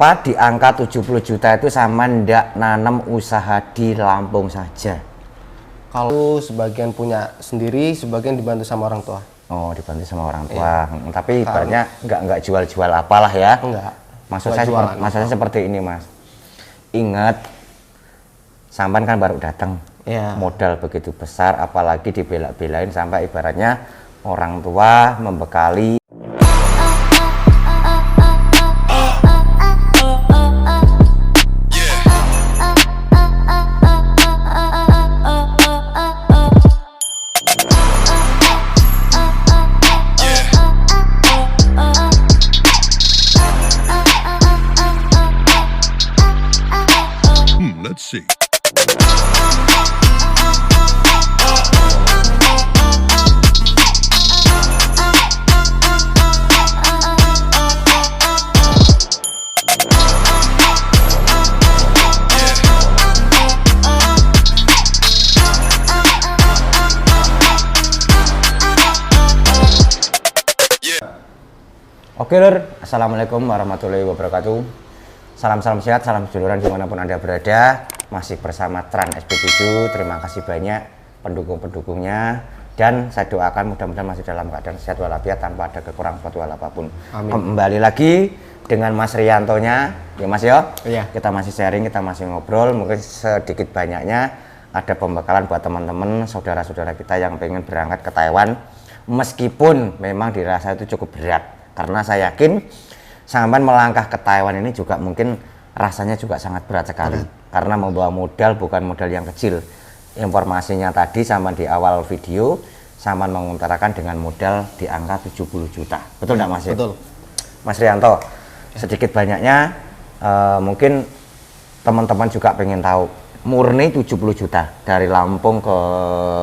Kenapa di angka 70 juta itu sama ndak nanam usaha di Lampung saja? Kalau sebagian punya sendiri, sebagian dibantu sama orang tua. Oh, dibantu sama orang tua. Tapi ibaratnya nggak jual-jual apalah ya? Enggak. Maksudnya seperti ini, Mas. Ingat, sampan kan baru datang. Ya. Modal begitu besar, apalagi dibela-belain sampai ibaratnya orang tua membekali. Let's see. Oke lur, assalamualaikum warahmatullahi wabarakatuh. Salam-salam sehat, salam seduluran dimanapun Anda berada. Masih bersama Trans SP7. Terima kasih banyak pendukung-pendukungnya. Dan saya doakan mudah-mudahan masih dalam keadaan sehat walafiat tanpa ada kekurangan suatu hal apapun. Amin. Kembali lagi dengan Mas Riantonya, ya Mas ya. Iya. Kita masih sharing, kita masih ngobrol. Mungkin sedikit banyaknya ada pembekalan buat teman-teman, saudara-saudara kita yang pengen berangkat ke Taiwan. Meskipun memang dirasa itu cukup berat. Karena saya yakin sampai melangkah ke Taiwan ini juga mungkin rasanya juga sangat berat sekali. Karena membawa modal bukan modal yang kecil. Informasinya tadi sampai di awal video sampai mengutarakan dengan modal di angka 70 juta. Betul nggak Mas? Betul. Mas Rianto, sedikit banyaknya mungkin teman-teman juga pengen tahu murni 70 juta dari Lampung ke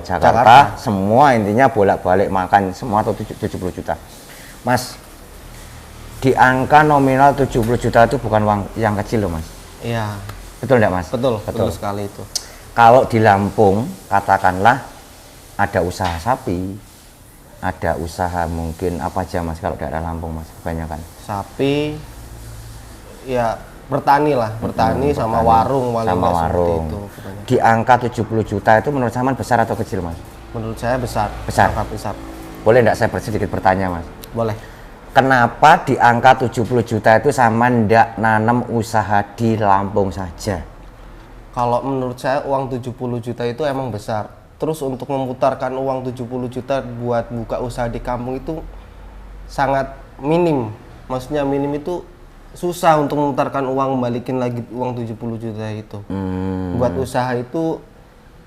Jakarta. Semua intinya bolak-balik makan semua atau 70 juta. Mas, di angka nominal 70 juta itu bukan uang yang kecil loh Mas. Iya. Betul enggak Mas? Betul sekali itu. Kalau di Lampung katakanlah ada usaha sapi, ada usaha mungkin apa aja Mas kalau daerah Lampung Mas kebanyakan? Sapi, ya bertani lah, bertani sama warung, sama warung. itu, di angka 70 juta itu menurut Saman besar atau kecil Mas? Menurut saya besar. Besar. Besar. Boleh enggak saya sedikit bertanya Mas? Boleh. Kenapa di angka 70 juta itu sama ndak nanam usaha di Lampung saja? Kalau menurut saya uang 70 juta itu emang besar. Terus untuk memutarkan uang 70 juta buat buka usaha di kampung itu sangat minim. Maksudnya minim itu susah untuk memutarkan uang, balikin lagi uang 70 juta itu. Buat usaha itu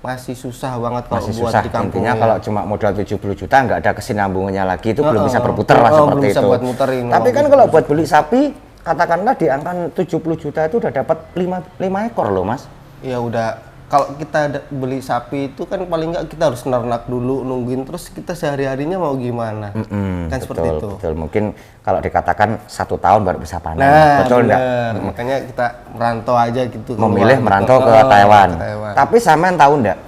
masih susah banget kalau buat di kampung. Intinya kalau cuma modal 70 juta nggak ada kesinambungannya lagi itu belum bisa berputar lah seperti belum bisa itu. Buat muterin tapi kan kalau buat beli sapi katakanlah di angka 70 juta itu udah dapat 5 ekor loh Mas. Ya udah, kalau kita beli sapi itu kan paling nggak kita harus nernak dulu, nungguin, terus kita sehari-harinya mau gimana. Kan seperti itu. Betul, mungkin kalau dikatakan 1 tahun baru bisa panen. Nah, betul enggak? Makanya kita merantau aja gitu. Memilih merantau ke Taiwan. Tapi sampean tahu enggak?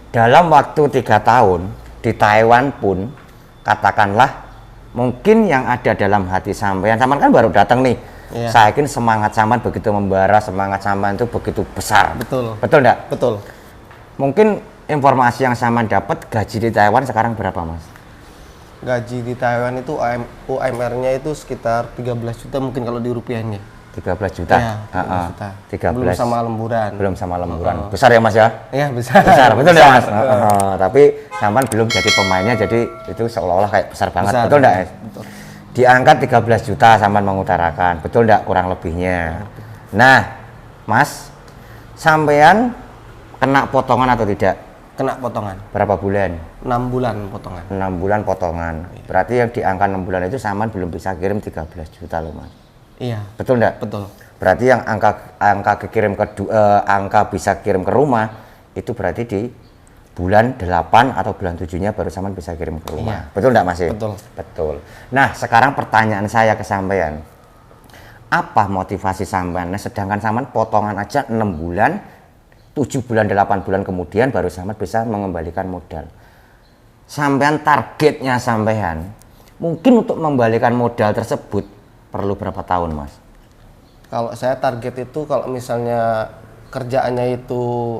Dalam waktu 3 tahun di Taiwan pun katakanlah mungkin yang ada dalam hati sampean kan baru datang nih. Iya. Saya yakin semangat sampean begitu membara, semangat sampean itu begitu besar. Betul. Betul enggak? Betul. Mungkin informasi yang sampean dapat gaji di Taiwan sekarang berapa Mas? Gaji di Taiwan itu UMR-nya itu sekitar 13 juta mungkin kalau di rupiahnya. 13 juta. Ya, 13 juta. 13. Belum sama lemburan. Belum sama lemburan. Besar ya Mas ya? Iya, besar. Besar, betul enggak Mas? Tapi sampean belum jadi pemainnya, jadi itu seolah-olah kayak besar banget. Betul enggak? Betul. Di angka 13 juta sampean mengutarakan. Betul enggak kurang lebihnya? Nah, Mas, sampean kena potongan atau tidak? Kena potongan. Berapa bulan? 6 bulan potongan. 6 bulan potongan. Berarti yang di angka 6 bulan itu sampean belum bisa kirim 13 juta loh Mas. Iya. Betul enggak? Betul. Berarti yang angka kirim angka bisa kirim ke rumah itu berarti di bulan 8 atau bulan 7-nya baru sampean bisa kirim ke rumah. Iya. Betul enggak Mas? Betul. Betul. Nah, sekarang pertanyaan saya ke sampean. Apa motivasi sampean? Nah, sedangkan sampean potongan aja 6 bulan, 7 bulan, 8 bulan kemudian baru sampean bisa mengembalikan modal. Sampean targetnya sampean mungkin untuk mengembalikan modal tersebut perlu berapa tahun Mas? Kalau saya target itu kalau misalnya kerjaannya itu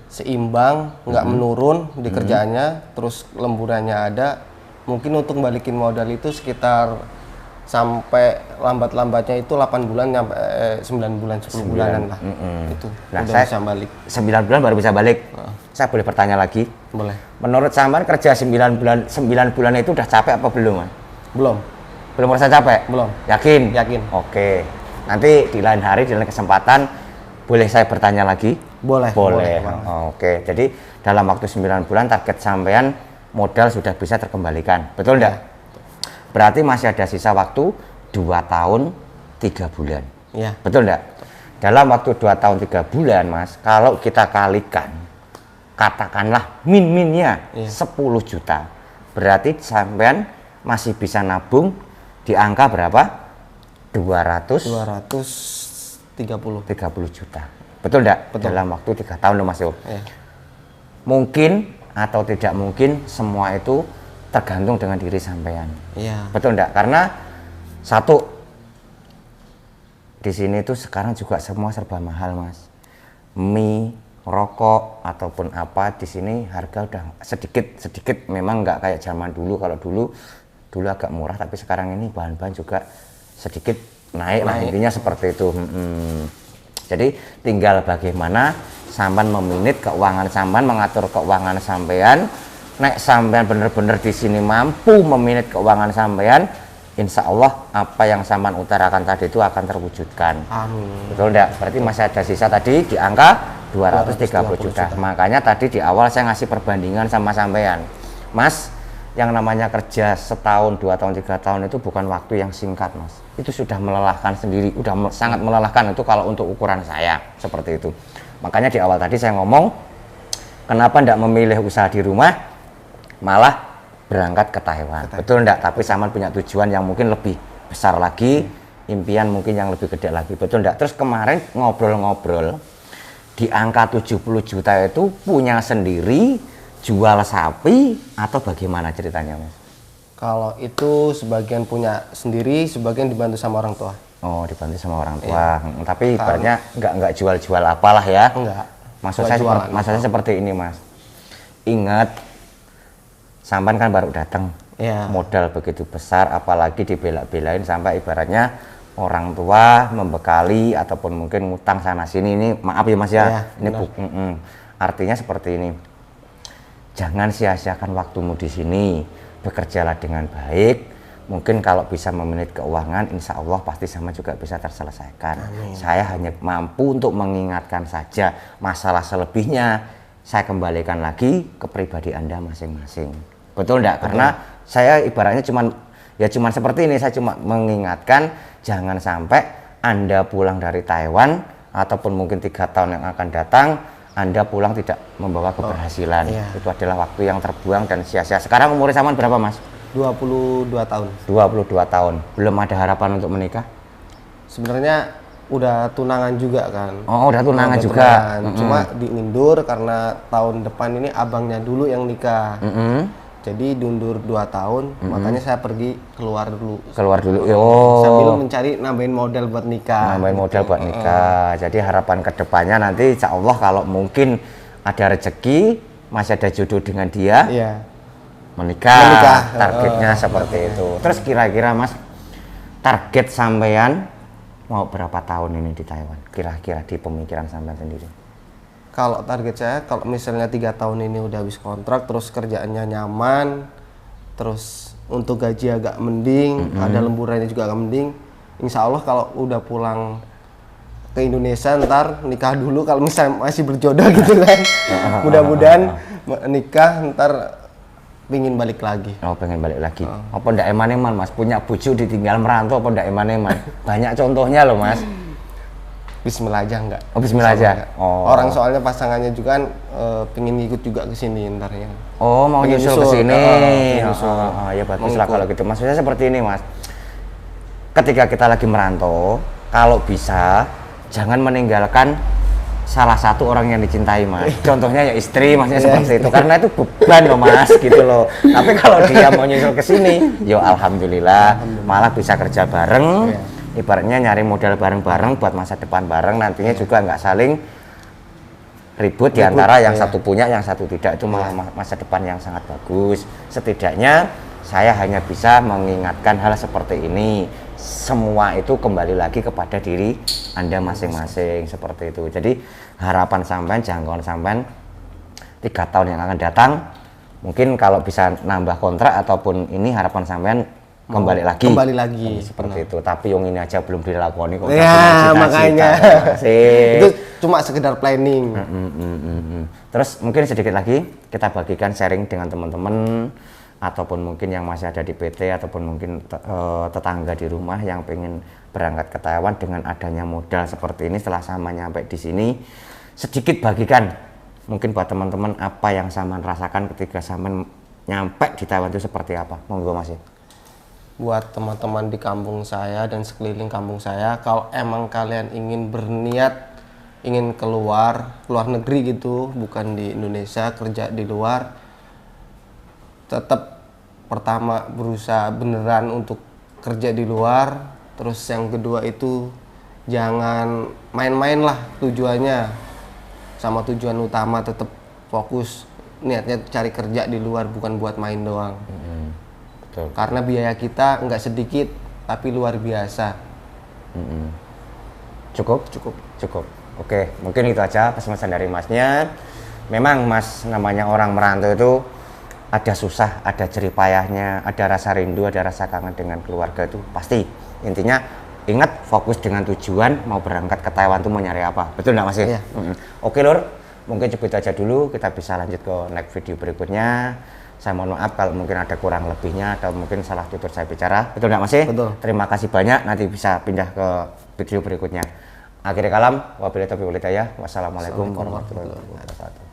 seimbang, nggak menurun di kerjaannya, terus lemburannya ada, mungkin untuk balikin modal itu sekitar sampai lambat-lambatnya itu 8 bulan sampai 9 bulan, 10 bulanan lah. Itu Nah, udah saya bisa balik. 9 bulan baru bisa balik. Saya boleh bertanya lagi? Boleh. Menurut sampean kerja 9 bulan itu udah capek apa belum, Mas? Belum. Belum merasa capek? Belum. Yakin? Yakin. Oke. Nanti di lain hari, di lain kesempatan, boleh saya bertanya lagi? Boleh. Boleh. Boleh. Oke. Jadi dalam waktu 9 bulan target sampean modal sudah bisa terkembalikan. Betul enggak? Berarti masih ada sisa waktu 2 tahun 3 bulan. Iya. Betul enggak? Dalam waktu 2 tahun 3 bulan, Mas, kalau kita kalikan, katakanlah min-minnya 10 juta. Berarti sampean masih bisa nabung di angka berapa? 230 juta. Betul enggak? Betul. Dalam waktu 3 tahun loh, Mas yo. Iya. Mungkin atau tidak mungkin, semua itu tergantung dengan diri sampean. Iya. Betul enggak? Karena satu, di sini tuh sekarang juga semua serba mahal, Mas. Mie, rokok ataupun apa di sini harga udah sedikit memang nggak kayak zaman dulu. Kalau dulu agak murah, tapi sekarang ini bahan-bahan juga sedikit naik. Lah intinya seperti itu. Jadi tinggal bagaimana sampean memanage keuangan sampean, mengatur keuangan sampean. Nek sampean bener-bener di sini mampu memanage keuangan sampean, insya Allah apa yang sampean utarakan tadi itu akan terwujudkan. Amin. Betul enggak? Berarti masih ada sisa tadi di angka 230 juta. Makanya tadi di awal saya ngasih perbandingan sama sampean. Mas, yang namanya kerja setahun, 2 tahun, 3 tahun itu bukan waktu yang singkat, Mas. Itu sudah melelahkan sendiri, udah sangat melelahkan itu kalau untuk ukuran saya, seperti itu. Makanya di awal tadi saya ngomong, kenapa enggak memilih usaha di rumah, malah berangkat ke Taiwan. Betul enggak? Tapi sama punya tujuan yang mungkin lebih besar lagi, impian mungkin yang lebih gede lagi. Betul enggak? Terus kemarin ngobrol-ngobrol di angka 70 juta itu punya sendiri, jual sapi atau bagaimana ceritanya, Mas? Kalau itu sebagian punya sendiri, sebagian dibantu sama orang tua. Oh, dibantu sama orang tua. Tapi ibaratnya enggak jual-jual apalah ya. Enggak. Maksud saya seperti ini, Mas. Ingat, sampan kan baru datang, modal begitu besar, apalagi dibela-belain sampai ibaratnya orang tua membekali ataupun mungkin ngutang sana sini. Ini maaf ya, Mas ya, ini artinya seperti ini. Jangan sia-siakan waktumu di sini, bekerjalah dengan baik. Mungkin kalau bisa memanage keuangan, insya Allah pasti sama juga bisa terselesaikan. Amin. Saya hanya mampu untuk mengingatkan saja, masalah selebihnya saya kembalikan lagi ke pribadi Anda masing-masing. Betul enggak? Karena saya ibaratnya cuman seperti ini, saya cuma mengingatkan jangan sampai Anda pulang dari Taiwan ataupun mungkin 3 tahun yang akan datang Anda pulang tidak membawa keberhasilan. Itu adalah waktu yang terbuang dan sia-sia. Sekarang umur sampean berapa, Mas? 22 tahun. 22 tahun. Belum ada harapan untuk menikah? Sebenarnya udah tunangan juga kan. Oh, udah tunangan juga. Cuma diundur karena tahun depan ini abangnya dulu yang nikah. Jadi diundur 2 tahun, makanya saya pergi keluar dulu. Sambil mencari nambahin modal buat nikah. Buat nikah. Jadi harapan kedepannya nanti insya Allah kalau mungkin ada rezeki, masih ada jodoh dengan dia, menikah. Targetnya seperti itu. Terus kira-kira, Mas, target sampean mau berapa tahun ini di Taiwan? Kira-kira di pemikiran sampean sendiri? Kalau target saya, kalau misalnya 3 tahun ini udah habis kontrak, terus kerjaannya nyaman, terus untuk gaji agak mending, ada lemburannya juga agak mending, insya Allah kalau udah pulang ke Indonesia ntar nikah dulu kalau misalnya masih berjodoh gitu kan. Mudah-mudahan nikah ntar pengen balik lagi. Oh, pengen balik lagi. Apa ndak eman-eman, Mas? Punya bojo ditinggal merantau apa ndak eman-eman? Banyak contohnya loh, Mas. Bismillah aja enggak. Oh, bismillah aja. Oh. Orang soalnya pasangannya juga kan pengen ngikut juga ke sini ntar ya. Oh, mau nyusul ke sini. Ya bagus lah kalau gitu. Maksudnya seperti ini, Mas. Ketika kita lagi merantau, kalau bisa jangan meninggalkan salah satu orang yang dicintai, Mas. Contohnya ya istri, maksudnya seperti itu. Karena itu beban loh, Mas, gitu loh. Tapi kalau dia mau nyusul ke sini, yo alhamdulillah, malah bisa kerja bareng. ibaratnya nyari modal bareng-bareng buat masa depan bareng, nantinya juga nggak saling ribut di antara yang satu punya yang satu tidak, itu malah masa depan yang sangat bagus. Setidaknya saya hanya bisa mengingatkan hal seperti ini, semua itu kembali lagi kepada diri Anda masing-masing seperti itu. Jadi harapan sampean, jangkauan sampean 3 tahun yang akan datang, mungkin kalau bisa nambah kontrak ataupun ini harapan sampean kembali lagi seperti itu. Tapi yang ini aja belum dilakoni kok. Ya makanya itu cuma sekedar planning. Terus mungkin sedikit lagi kita bagikan sharing dengan teman-teman ataupun mungkin yang masih ada di PT ataupun mungkin tetangga di rumah yang pengen berangkat ke Taiwan dengan adanya modal seperti ini. Setelah sama nyampe di sini, sedikit bagikan mungkin buat teman-teman apa yang Saman rasakan ketika Saman nyampe di Taiwan itu seperti apa. Monggo Mas. Buat teman-teman di kampung saya dan sekeliling kampung saya, kalau emang kalian ingin berniat ingin keluar negeri gitu, bukan di Indonesia, kerja di luar, tetap pertama berusaha beneran untuk kerja di luar. Terus yang kedua itu jangan main-main lah tujuannya, sama tujuan utama tetap fokus niatnya cari kerja di luar, bukan buat main doang. Betul. Karena biaya kita nggak sedikit tapi luar biasa. Cukup. Oke, mungkin itu aja pesan-pesan dari Masnya. Memang Mas namanya orang merantau itu ada susah, ada jerih payahnya, ada rasa rindu, ada rasa kangen dengan keluarga, itu pasti. Intinya ingat fokus dengan tujuan, mau berangkat ke Taiwan tuh mau nyari apa. Betul nggak Mas? Iya. Oke Lur, mungkin cukup itu aja dulu, kita bisa lanjut ke next video berikutnya. Saya mohon maaf kalau mungkin ada kurang lebihnya atau mungkin salah tutur saya bicara. Betul nggak Mas? Betul. Terima kasih banyak, nanti bisa pindah ke video berikutnya. Akhirnya kalam, wabillahi taufiq wal hidayah. Wassalamualaikum warahmatullahi wabarakatuh.